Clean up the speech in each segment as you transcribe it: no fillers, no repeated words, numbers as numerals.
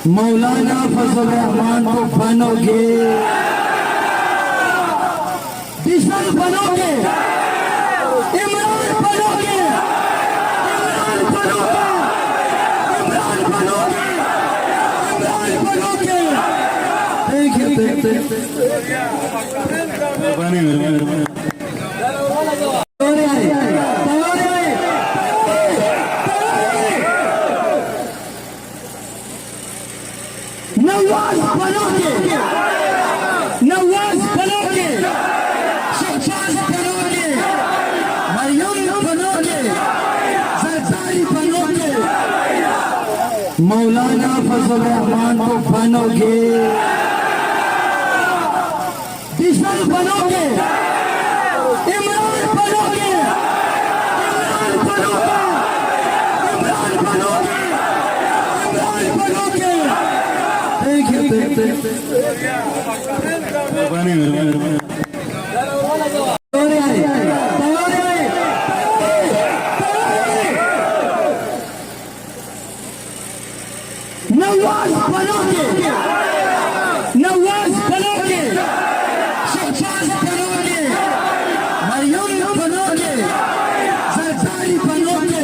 मौलाना फजल रहमान को बनोगे, दिशा बनोगे, इमरान बनोगे, इमरान बनोगे, इमरान बनोगे, इमरान बनोगे। देखिए नवाज बनोगे, नवाज बनोगे, शहबाज बनोगे, मरियम बनोगे, सरदारी बनोगे, मौलाना फजल रहमान को बनोगे, दिशा बनोगे, इमरान बनोगे, इमरान बनोगे, इमरान बनोगे, इमरान बनोगे। नवाज बनोगे, नवाज बनोगे, शहबाज बनोगे, मरियम बनोगे, सरदारी बनोगे,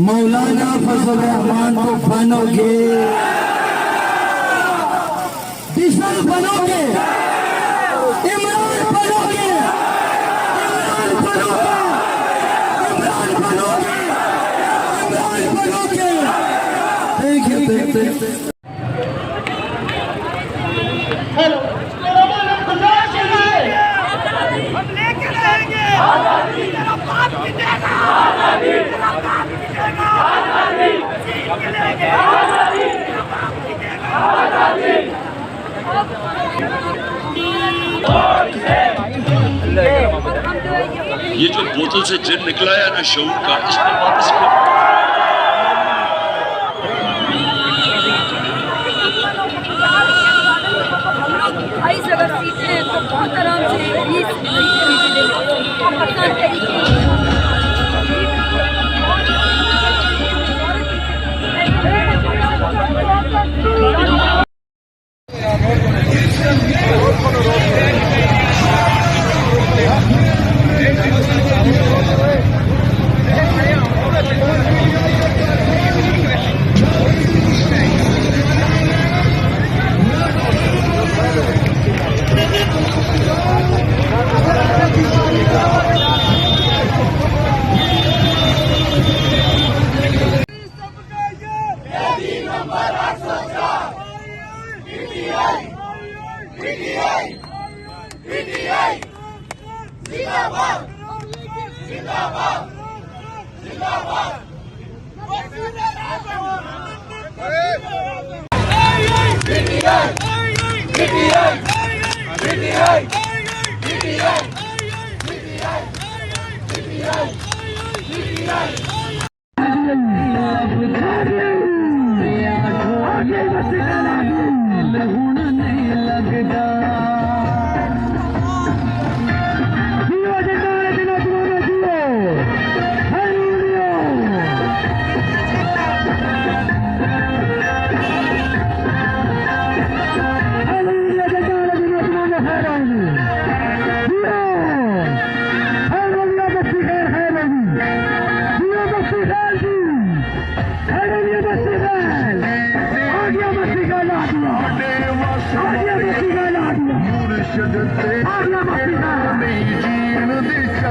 मौलाना फजल रहमान को बनोगे, दिशा बनोगे, इमरान बनोगे, इमरान बनोगे, इमरान बनोगे, इमरान बनोगे। देखिए हेलो हम लेके रहेंगे, तेरा बाप पिटेगा, तेरा बाप पिटेगा, जीत के लेंगे, तेरा बाप पिटेगा। ये जो बोतल से जिन निकला है ना शऊर का, इसको वापस करो। भाई अगर सीखते हैं तो बहुत आराम से 20 तरीके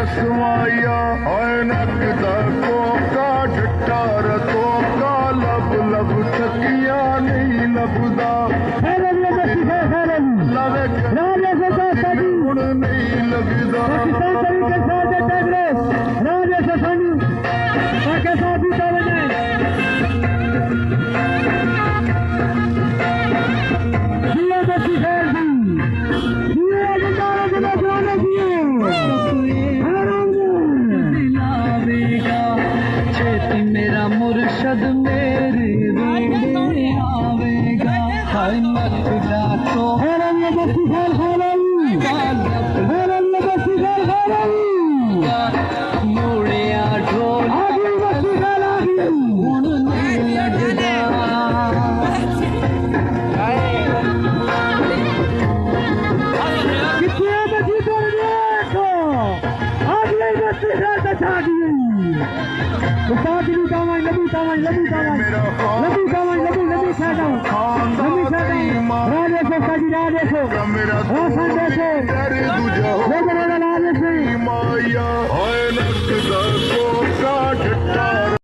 चश्माया नकदा को का डटार तो का लब लब थकिया नहीं लबदा गुण नहीं लगदा मेरा मुर्शद मेरे रोने आवेगा, हाय मकदा तो मुड़िया ढोल हुण नहीं लगदा। उस्ताद जी कावां लबी कावां लबी कावां लबी कावां लबी लबी साडा लबी साडा राजे सो साडी राजे सो मेरा ओ संडे सो तेरे तुझे